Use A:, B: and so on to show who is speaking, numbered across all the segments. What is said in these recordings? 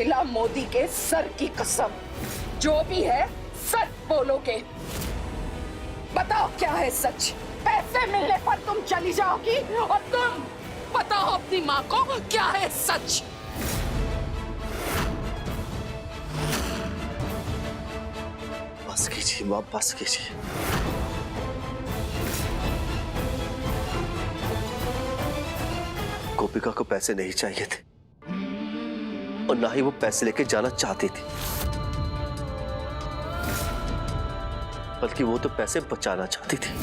A: खिला मोदी के सर की कसम, जो भी है सच बोलोगे। बताओ क्या है सच? पैसे मिलने पर तुम चली जाओगी और तुम बताओ अपनी माँ को क्या है सच?
B: बस कीजिए माँ, बस कीजिए। गोपिका को पैसे नहीं चाहिए थे और ना ही वो पैसे लेके जाना चाहती थी, बल्कि वो तो पैसे बचाना चाहती थी।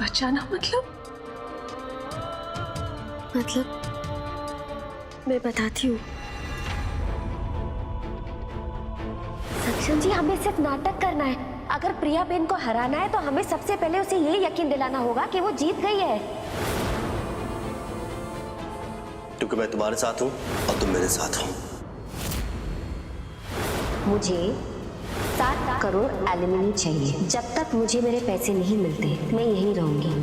C: बचाना मतलब
D: मैं बताती हूँ। सक्षम जी, हमें सिर्फ नाटक करना है। अगर प्रिया बेन को हराना है तो हमें सबसे पहले उसे ये यकीन दिलाना होगा कि वो जीत गई है।
B: क्योंकि मैं तुम्हारे साथ हूँ और तुम मेरे साथ हो।
D: मुझे 7 करोड़ एलिमनी चाहिए। जब तक मुझे मेरे पैसे नहीं मिलते मैं यहीं रहूंगी।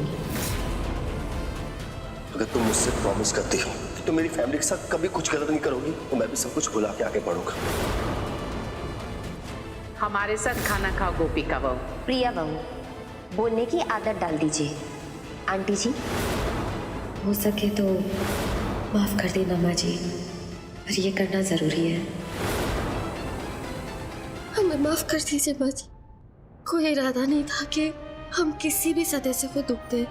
B: अगर तुम मुझसे प्रॉमिस करती हो कि तुम मेरी फैमिली के साथ कभी कुछ गलत नहीं करोगी तो मैं भी सब कुछ भुला के आगे बढ़ूंगा।
A: हमारे साथ खाना खाओ गोपिका बहू।
D: प्रिया बहू, बोलने की आदत डाल दीजिए। आंटी जी, हो सके तो माफ कर देना माँ जी, पर ये करना जरूरी है। हमें माफ कर दीजिए माँ जी। कोई इरादा नहीं था कि हम किसी भी सदस्य को दुख दें।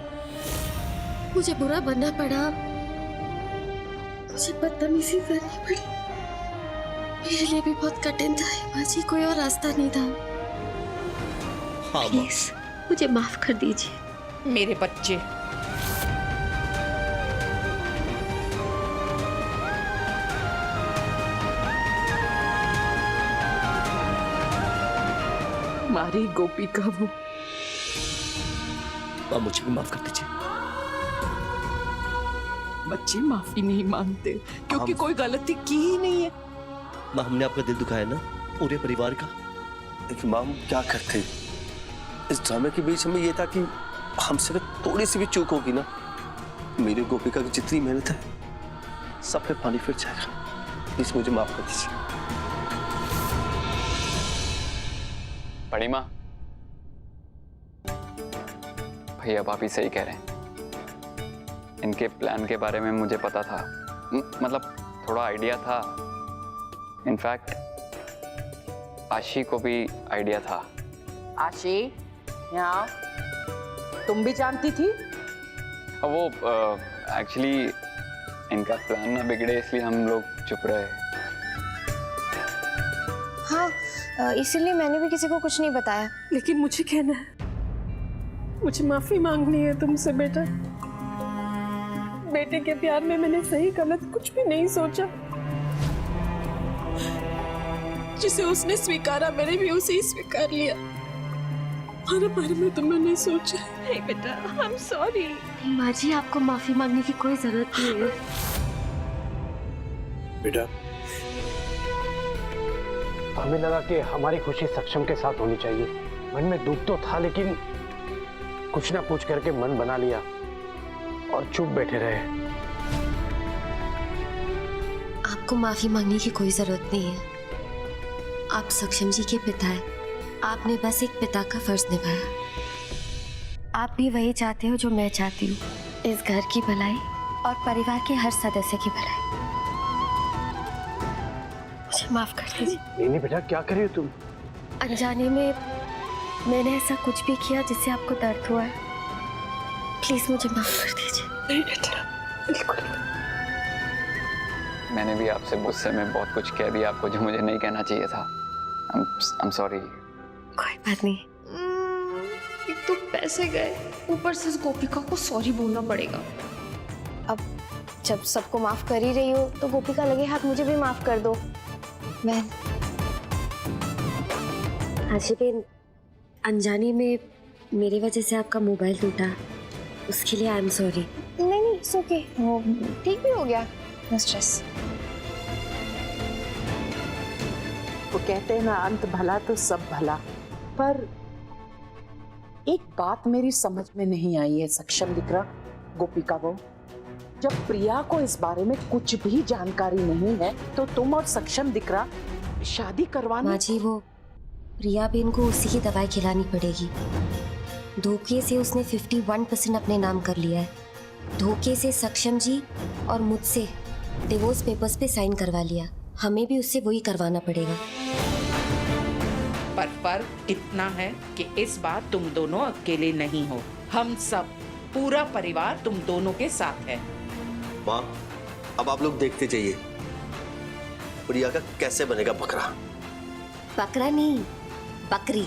D: मुझे बुरा बनना पड़ा, मुझे बदतमीजी करनी पड़ी। मेरे लिए भी बहुत कठिन था माँ जी, कोई और रास्ता नहीं था।
B: हाँ,
D: प्लीज मुझे माफ कर दीजिए।
A: मेरे बच्चे, हमारी गोपिका वो।
B: माँ मुझे भी माफ कर दीजिए।
A: बच्चे माफी नहीं मांगते क्योंकि कोई गलती की ही नहीं है।
B: माँ, हमने आपका दिल दुखाया ना, पूरे परिवार का। लेकिन माँ, हम क्या करते? इस ड्रामे के बीच हमें ये था कि हमसे थोड़ी सी भी चूक होगी ना, मेरी गोपिका की जितनी मेहनत है सब पे पानी फिर जाएगा। प्लीज मुझे माफ कर दीजिए।
E: बड़ी माँ, भैया भाभी सही कह रहे हैं। इनके प्लान के बारे में मुझे पता था, मतलब थोड़ा आइडिया था। इनफैक्ट आशी को भी आइडिया था।
A: आशी, यहाँ तुम भी जानती थी?
E: वो एक्चुअली इनका प्लान ना बिगड़े इसलिए हम लोग चुप रहे।
F: हाँ, इसीलिए मैंने भी किसी को कुछ नहीं बताया।
C: लेकिन मुझे कहना है, मुझे माफी मांगनी है तुमसे बेटा। बेटे के प्यार में मैंने सही गलत कुछ भी नहीं सोचा। जिसे उसने स्वीकारा मैंने भी उसे ही स्वीकार लिया। हमारे बारे में तो मैंने सोचा। हे बेटा, आई एम सॉरी।
D: माँ जी, आपको माफी मांगने की कोई जरूरत नहीं है।
G: बेटा, हमें लगा कि हमारी खुशी सक्षम के साथ होनी चाहिए। मन में दुख तो था, लेकिन कुछ ना पूछ करके मन बना लिया और चुप बैठे रहे।
D: आपको माफी मांगने की कोई जरूरत नहीं है। आप सक्षम जी के पिता हैं। आपने बस एक पिता का फर्ज निभाया। आप भी वही चाहते हो जो मैं चाहती हूँ, इस घर की भलाई और परिवार के हर सदस्य की भलाई। मुझे माफ कर दीजिए।
G: नहीं बेटा, क्या कर रही हो तुम?
D: अनजाने में मैंने ऐसा कुछ भी किया जिससे आपको दर्द हुआ है। प्लीज मुझे माफ कर दीजिए।
C: नहीं बेटा, बिल्कुल।
E: मैंने भी आपसे गुस्से में बहुत कुछ कह दिया आपको जो मुझे नहीं कहना चाहिए था। I'm sorry।
D: कोई बात नहीं।
F: एक तो पैसे गए, ऊपर से गोपिका को सॉरी बोलना पड़ेगा। अब जब सबको माफ कर ही रही हो तो गोपिका लगे हाथ मुझे भी माफ कर दो। मैं
D: आशी बेन, अनजाने में मेरी वजह से आपका मोबाइल टूटा, उसके लिए आई एम सॉरी।
F: नहीं, इट्स ओके, वो ठीक भी हो गया। No stress.
A: वो कहते हैं ना, अंत भला तो सब भला। पर एक बात मेरी समझ में नहीं आई है सक्षम दिख रहा, गोपिका बहू, जब प्रिया को इस बारे में कुछ भी जानकारी नहीं है तो तुम और सक्षम दिकरा शादी करवाने।
D: माँ जी, वो प्रिया बेन को उसी की दवाई खिलानी पड़ेगी। धोखे से उसने 51% अपने नाम कर लिया है। धोखे से सक्षम जी और मुझसे डिवोर्स पेपर्स पे साइन करवा लिया। हमें भी उससे वही करवाना पड़ेगा।
H: पर फर्क इतना है कि इस बार तुम दोनों अकेले नहीं हो, हम सब पूरा परिवार तुम दोनों के साथ है।
B: माँ, अब आप लोग देखते जाइए प्रिया का कैसे बनेगा बकरा।
D: बकरा नहीं, बकरी।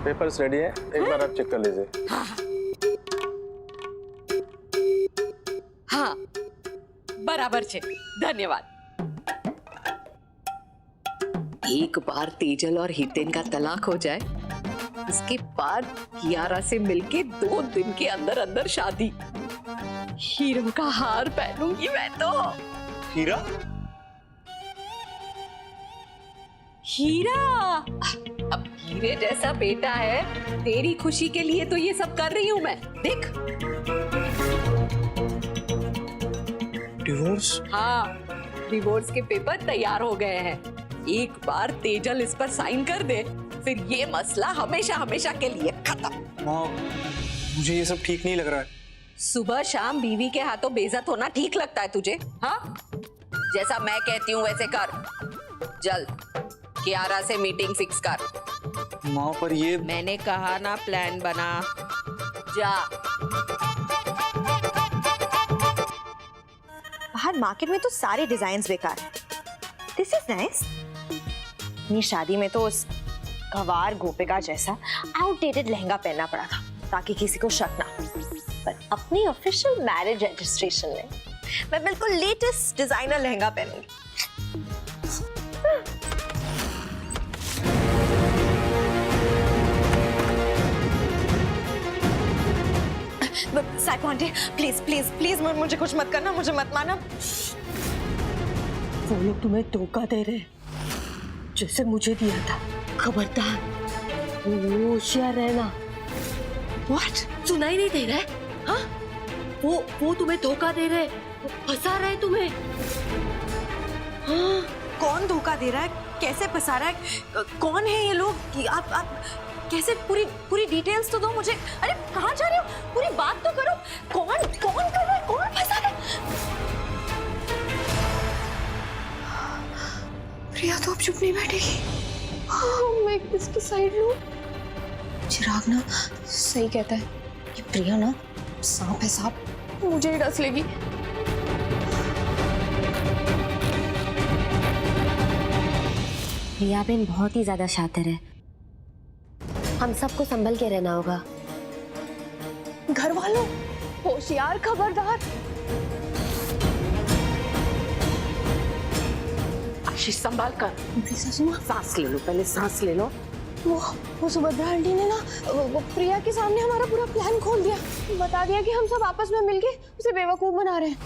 G: पेपर्स रेडी है, एक बार आप चेक कर लीजिए।
A: हाँ बराबर छे, धन्यवाद। एक बार तेजल और हितेन का तलाक हो जाए, उसके बाद कियारा से मिलके 2 दिन के अंदर अंदर शादी। हीरो का हार पहनूंगी मैं तो।
B: हीरा?
A: हीरा अब हीरे जैसा बेटा है, तेरी खुशी के लिए तो ये सब कर रही हूँ मैं। देख।
G: डिवोर्स?
A: हाँ, डिवोर्स के पेपर तैयार हो गए हैं। एक बार तेजल इस पर साइन कर दे, फिर ये मसला हमेशा हमेशा के लिए खत्म।
G: माँ, मुझे ये सब ठीक नहीं लग रहा है।
A: सुबह शाम बीवी के हाथों बेइज्जत होना ठीक लगता है तुझे? हाँ, जैसा मैं कहती हूँ वैसे कर। जल्द कियारा से मीटिंग फिक्स कर।
G: माँ, पर ये
H: मैंने कहा ना, प्लान बना।
A: जा।
I: बाहर मार्केट में तो सारे डिजाइन बेकार हैं। This is nice. अपनी शादी में तो उस गवार गोपिका जैसा आउटडेटेड लहंगा पहनना पड़ा था ताकि किसी को शक ना हो। पर अपनी ऑफिशियल मैरिज रजिस्ट्रेशन में मैं बिल्कुल लेटेस्ट डिजाइनर लहंगा पहनूंगी। Psycho aunty, please please please मुझे कुछ मत करना, मुझे मत मारना।
A: वो लोग तुम्हें धोखा दे रहे हैं, जैसे मुझे दिया था। खबरदार, होशियार रहना।
D: व्हाट? सुनाई नहीं दे रहा है? हाँ? वो तुम्हें धोखा दे रहे, फंसा रहे तुम्हें।
I: हाँ, कौन धोखा दे रहा है, कैसे फंसा रहा है, कौन है ये लोग? आप कैसे, पूरी डिटेल्स तो दो मुझे। अरे कहाँ जा रहे हो, पूरी बात तो करो। कौन कर रहा है, कौन फंसा रहा है? प्रिया तो अब चुप नहीं बैठेगी। मैं किसकी साइड लूं? चिराग ना सही कहता है कि प्रिया ना सांप है, सांप, मुझे ही डस लेगी।
D: प्रिया बेन बहुत ही ज्यादा शातिर है, हम सबको संभल के रहना होगा।
I: घर वालों होशियार, खबरदार।
A: आशीष संभाल कर। सांस ले लो, पहले सांस ले लो।
I: वो सुभद्रा आंटी ने ना वो प्रिया के सामने हमारा पूरा प्लान खोल दिया, बता दिया कि हम सब आपस में मिलके उसे बेवकूफ बना रहे हैं।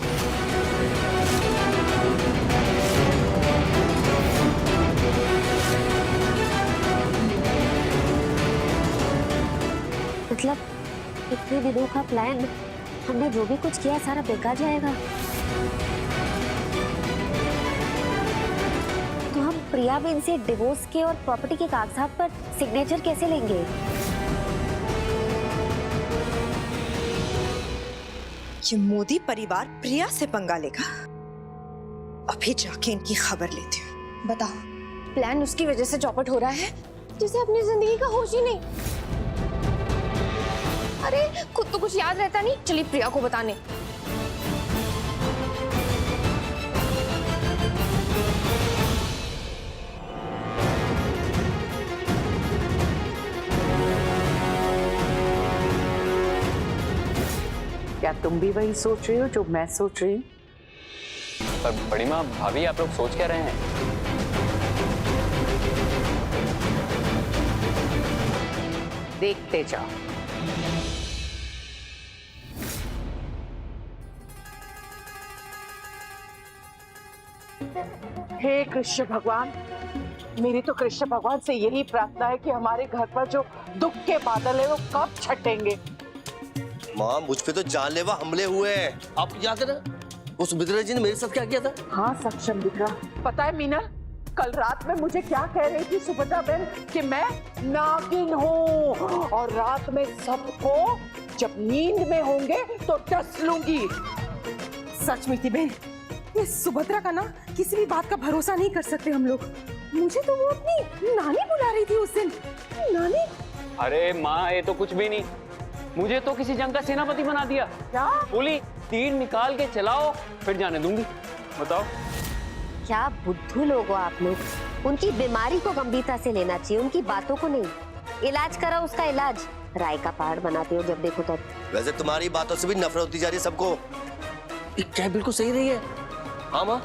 D: मतलब इतने दिनों का प्लान, हमने जो भी कुछ किया सारा बेकार जाएगा। तो हम प्रिया बेन से डिवोर्स के और प्रॉपर्टी के कागजात पर सिग्नेचर कैसे लेंगे?
I: ये मोदी परिवार प्रिया से पंगा लेगा। अभी जाके इनकी खबर लेती हूँ। बताओ, प्लान उसकी वजह से चौपट हो रहा है जिसे अपनी जिंदगी का होश ही नहीं। अरे खुद तो कुछ याद रहता नहीं, चलिए प्रिया को बताने।
A: क्या तुम भी वही सोच रही हो जो मैं सोच रही हूँ?
E: पर बड़ी माँ, भाभी आप लोग सोच क्या रहे हैं?
H: देखते जाओ। हे कृष्ण भगवान, मेरी तो कृष्ण भगवान से यही प्रार्थना है कि हमारे घर पर जो दुख के बादल है वो कब छटेंगे।
B: माँ, मुझ पे तो जानलेवा हमले हुए हैं। आपको याद है ना वो सुभद्रा जी ने मेरे साथ क्या किया था?
H: हाँ सक्षम दिखा। पता है मीना, कल रात में मुझे क्या कह रही थी सुभद्रा बहन कि मैं नागिन हूँ और रात में सबको जब नींद में होंगे तो डस लूंगी।
J: सच मीठी बहन, ये सुभद्रा का ना किसी भी बात का भरोसा नहीं कर सकते हम लोग। मुझे तो वो अपनी नानी बुला रही थी उस दिन। नानी?
E: अरे माँ, ये तो कुछ भी नहीं, मुझे तो किसी जंग का सेनापति बना दिया।
H: क्या
E: बोली तीर निकाल के चलाओ फिर जाने दूंगी। बताओ
D: क्या बुद्धू लोग हो आप लोग। उनकी बीमारी को गंभीरता से लेना चाहिए, उनकी बातों को नहीं। इलाज करो उसका इलाज, राय का पहाड़ बनाते हो जब देखो तब।
B: वैसे तुम्हारी बातों से भी नफरत होती जा रही है सबको। ये क्या बिल्कुल सही नहीं है। हाँ माँ,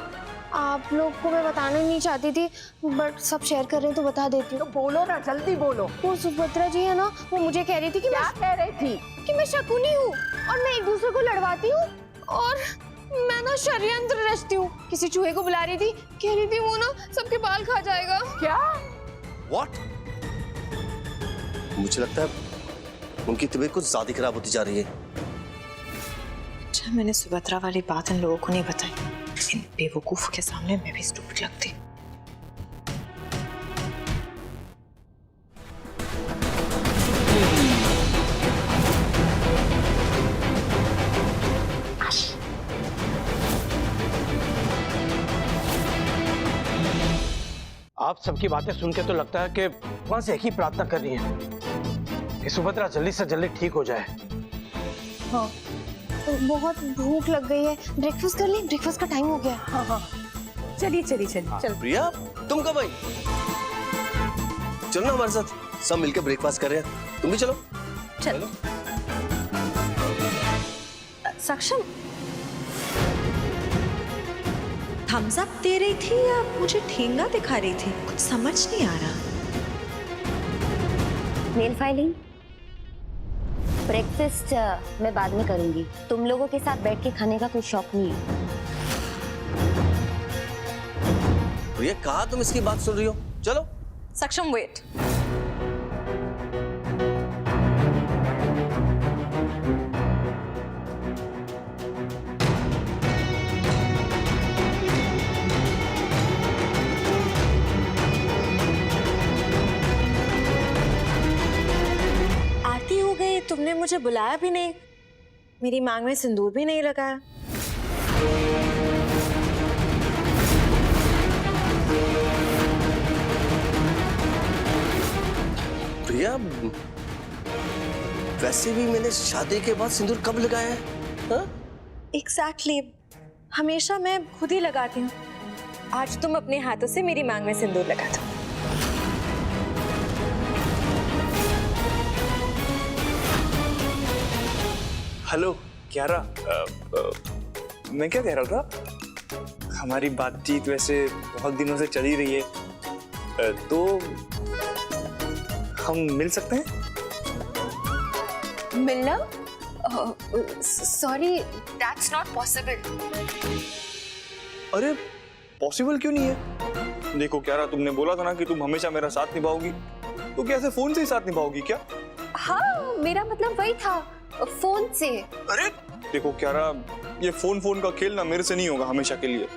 F: आप लोग को मैं बताना नहीं चाहती थी, बट सब शेयर कर रहे हैं तो बता देती
H: तो
F: हूँ।
H: बोलो ना, जल्दी बोलो।
F: वो सुभद्रा जी है ना, वो मुझे कह रही थी कि
H: क्या कह रही थी?
F: मैं शकुनी हूँ और मैं एक दूसरे को लड़वाती हूँ और मैं ना षड्यंत्र रचती हूँ। किसी चूहे को बुला रही थी, कह रही थी वो ना सबके बाल खा जाएगा।
H: क्या?
B: What? मुझे लगता है उनकी तबीयत कुछ ज्यादा खराब होती जा रही है।
I: अच्छा, मैंने सुभद्रा वाली बात इन लोगों को नहीं बताई। इन बेवकूफ के सामने मैं भी स्टूपिड लगती।
G: आप सबकी बातें सुन के तो लगता है कि वहां से एक ही प्रार्थना कर रही है कि सुभद्रा जल्दी से जल्दी ठीक हो जाए।
F: हाँ, तो बहुत भूख लग गई है, ब्रेकफास्ट कर लें, ब्रेकफास्ट का टाइम हो गया।
J: हाँ हाँ, चलिए चलिए चलिए चल।
B: प्रिया, तुम कब आई? चलो ना हमारे साथ, सब मिलकर ब्रेकफास्ट कर रहे हैं। तुम भी चलो।
I: चलो। सक्षम, थम्स अप दे रही थी या मुझे ठेंगा दिखा रही थी? कुछ समझ नहीं आ रहा।
D: मेल फाइलिंग ब्रेकफास्ट मैं बाद में करूंगी। तुम लोगों के साथ बैठ के खाने का कोई शौक नहीं है।
B: प्रिया, कहाँ तुम इसकी बात सुन रही हो? चलो।
I: सक्षम वेट। आरती हो गई, तुमने मुझे बुलाया भी नहीं, मेरी मांग में सिंदूर भी नहीं लगाया।
B: प्रिया, वैसे भी मैंने शादी के बाद सिंदूर कब लगाया है? हाँ?
I: एग्जैक्टली, हमेशा मैं खुद ही लगाती हूँ। आज तुम अपने हाथों से मेरी मांग में सिंदूर लगा दो।
K: हेलो क्यारा, मैं क्या कह रहा था, हमारी बातचीत वैसे बहुत दिनों से चली रही है, तो हम मिल सकते हैं?
F: मिलना? Sorry, that's not possible.
K: अरे पॉसिबल क्यों नहीं है? देखो क्यारा, तुमने बोला था ना कि तुम हमेशा मेरा साथ निभाओगी, तो क्या ऐसे फोन से ही साथ निभाओगी क्या?
F: हाँ, मेरा मतलब वही था, फोन से।
K: अरे देखो क्यारा, ये फोन का खेल ना मेरे से नहीं होगा हमेशा के लिए।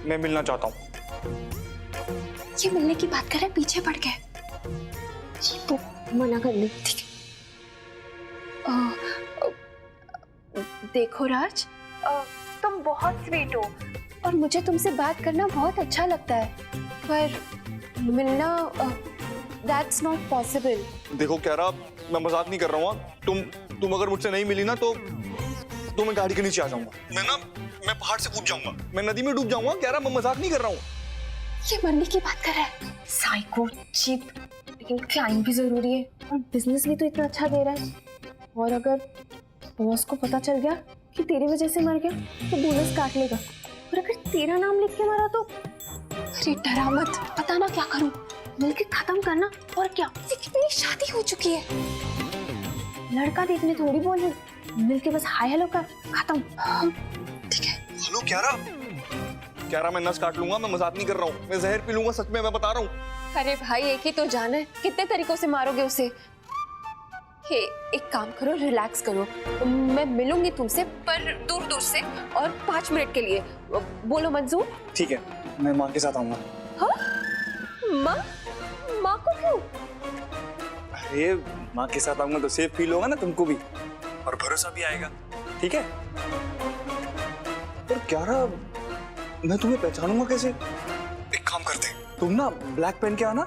K: मैं मिलना चाहता हूँ।
F: ये मिलने की बात कर रहे, पीछे पड़ गए। तो मना कर ले, ठीक है। देखो राज, तुम बहुत स्वीट हो और मुझे तुमसे बात करना बहुत अच्छा लगता है, पर मिलना दैट्स नॉट पॉसिबल।
K: देखो क्यारा, मैं मजाक नहीं कर रहा हूँ। तुम अगर मुझसे नहीं मिली ना तो मैं गाड़ी के नीचे आ जाऊंगा। मैं पहाड़ से कूद जाऊंगा, मैं नदी में डूब जाऊंगा। क्यारा, मैं मजाक नहीं कर रहा हूँ।
F: ये मरने की बात कर रहा है, साइको चीप। लेकिन क्लाइंट भी जरूरी है और बिजनेस भी तो इतना अच्छा दे रहा है। और अगर बॉस को पता चल गया कि तेरी वजह से मर गया तो बोनस काट लेगा, और अगर तेरा नाम लिख के मरा तो। अरे डरा मत, पता ना क्या करूं, मिलके खत्म करना। और क्या, लेकिन मेरी शादी हो चुकी है। लड़का देखने थोड़ी बोली, मिलके बस हाय हेलो कर, खत्म।
K: ठीक है। हेलो क्यारा मैं नस काट लूंगा, मैं मजाक नहीं कर रहा हूँ, मैं जहर पी लूंगा, सच में मैं बता रहा हूँ।
C: अरे भाई एक ही तो जान है, कितने तरीकों से मारोगे उसे। हे एक काम करो, रिलैक्स करो, मैं मिलूंगी तुमसे पर दूर दूर से और 5 मिनट के लिए। बोलो मंजूर?
K: ठीक है, मैं माँ के साथ आऊंगा।
C: हाँ माँ? माँ को क्यों?
K: अरे माँ के साथ आऊंगा तो सेफ फील होगा ना तुमको भी, और भरोसा भी आएगा। ठीक है? पर क्यारा मैं तुम्हें पहचानूंगा कैसे? एक काम करते हैं, तुम ना ब्लैक पहन के आना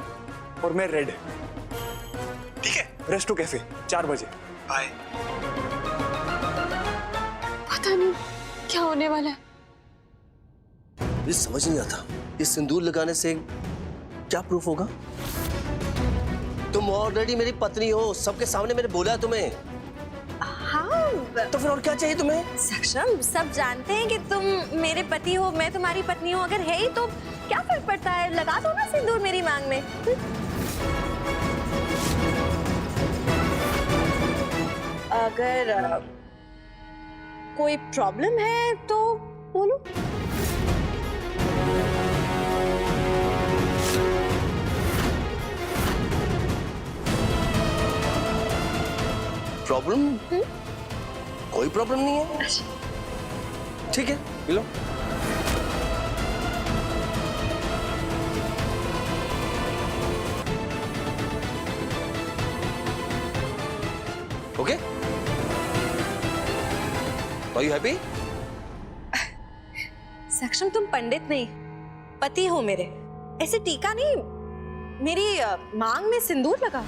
K: और मैं रेड। ठीक है? रेस्टो कैफे 4 बजे। बाय।
C: पता नहीं क्या होने वाला है।
B: मुझे समझ नहीं आता, ये सिंदूर लगाने से क्या प्रूफ होगा? तुम ऑलरेडी मेरी पत्नी हो, सबके सामने मैंने बोला है तुम्हें।
I: हाँ
B: तो फिर और क्या चाहिए तुम्हें?
I: सक्षम, सब जानते हैं कि तुम मेरे पति हो, मैं तुम्हारी पत्नी हूँ। अगर है ही तो क्या फर्क पड़ता है, लगा दो ना सिंदूर मेरी मांग में। अगर कोई प्रॉब्लम है तो बोलो।
B: प्रॉब्लम? कोई प्रॉब्लम नहीं है। ठीक है, मिलो। ओके? Are you happy?
I: सक्षम, तुम पंडित नहीं, पति हो मेरे। ऐसे टीका नहीं, मेरी मांग में सिंदूर लगा।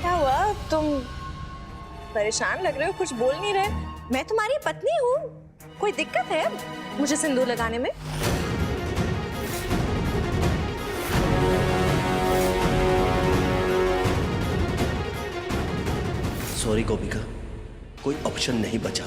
I: क्या हुआ, तुम परेशान लग रहे हो, कुछ बोल नहीं रहे? मैं तुम्हारी पत्नी हूँ, कोई दिक्कत है मुझे सिंदूर लगाने में?
B: सॉरी गोपिका, कोई ऑप्शन नहीं बचा।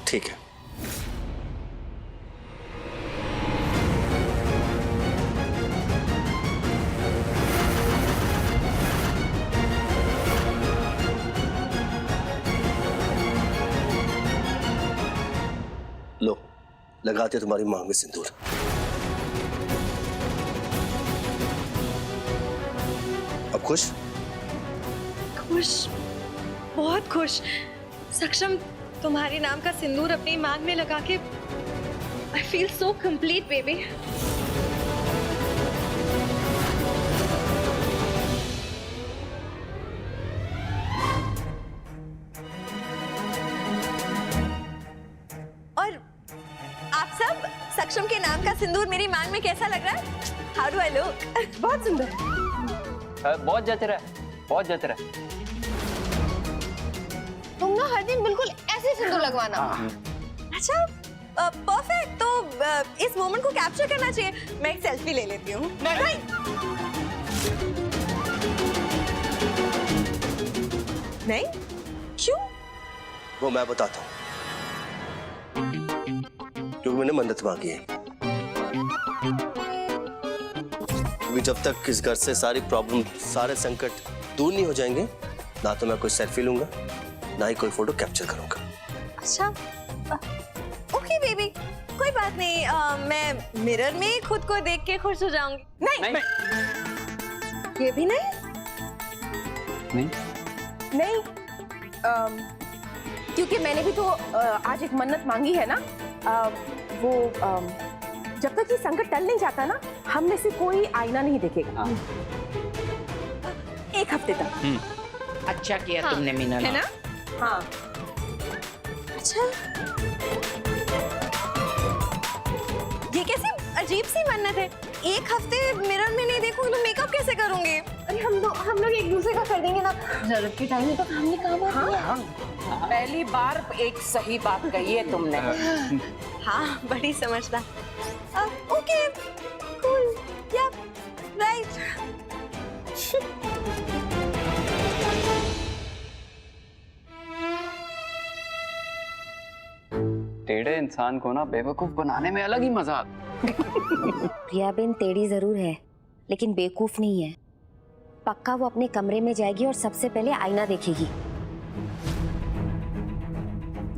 B: ठीक है। लो, लगाते तुम्हारी मांग में सिंदूर। अब खुश?
I: खुश, बहुत खुश। सक्षम, तुम्हारे नाम का सिंदूर अपनी मांग में लगा के I feel so complete, baby. और आप सब, सक्षम के नाम का सिंदूर मेरी मांग में कैसा लग रहा है? How do I look?
J: बहुत सुंदर।
E: बहुत जच रहा है, बहुत जच रहा है।
F: तुम ना हर दिन बिल्कुल ऐसे सिंदूर लगवाना।
I: अच्छा, परफेक्ट। तो इस मोमेंट को कैप्चर करना चाहिए। मैं एक सेल्फी ले लेती हूँ। नहीं, नहीं, क्यों?
B: वो मैं बताता हूँ, क्योंकि मैंने मन्नत मांगी है। क्योंकि जब तक इस घर से सारी प्रॉब्लम, सारे संकट दूर नहीं हो जाएंगे, ना तो मैं कोई सेल्फी लूंगा, ना ही कोई फोटो कैप्चर करूंगा।
I: अच्छा, ओके बेबी, कोई बात नहीं। मैं मिरर में खुद को देख के खुश हो जाऊंगी। नहीं, ये भी नहीं।
J: नहीं, क्योंकि मैंने भी तो आज एक मन्नत मांगी है ना। जब तक ये संकट टल नहीं जाता ना, हम में से कोई आईना नहीं देखेगा। 1 हफ्ते तक।
H: अच्छा किया तुमने मीना,
I: है ना? हाँ। अच्छा, ये कैसी अजीब सी मन्नत है? एक हफ्ते मिरर में नहीं देखूंगी तो मेकअप कैसे करूंगी?
F: अरे हम लोग एक दूसरे का कर देंगे ना, जरूरत के टाइम में तो काम ही काम आती है।
H: पहली बार एक सही बात कही है तुमने।
I: हाँ, बड़ी समझदार। ओके, कूल, या राइट।
E: टेढ़े इंसान को ना बेवकूफ बनाने में अलग ही मजा आता है।
D: प्रिया बेन टेढ़ी जरूर है लेकिन बेवकूफ नहीं है। पक्का वो अपने कमरे में जाएगी और सबसे पहले आईना देखेगी।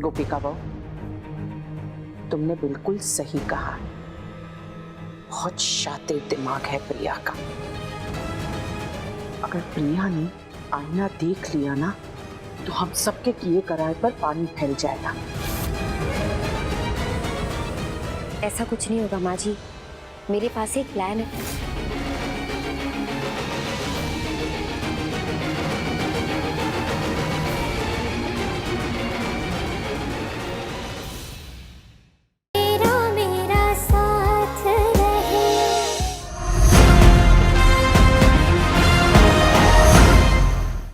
H: गोपिका बहू, तुमने बिल्कुल सही कहा। बहुत शातिर दिमाग है प्रिया का। अगर प्रिया ने आईना देख लिया ना तो हम सबके किए कराए पर पानी फैल जाएगा।
D: ऐसा कुछ नहीं होगा माँ जी, मेरे पास एक प्लान है।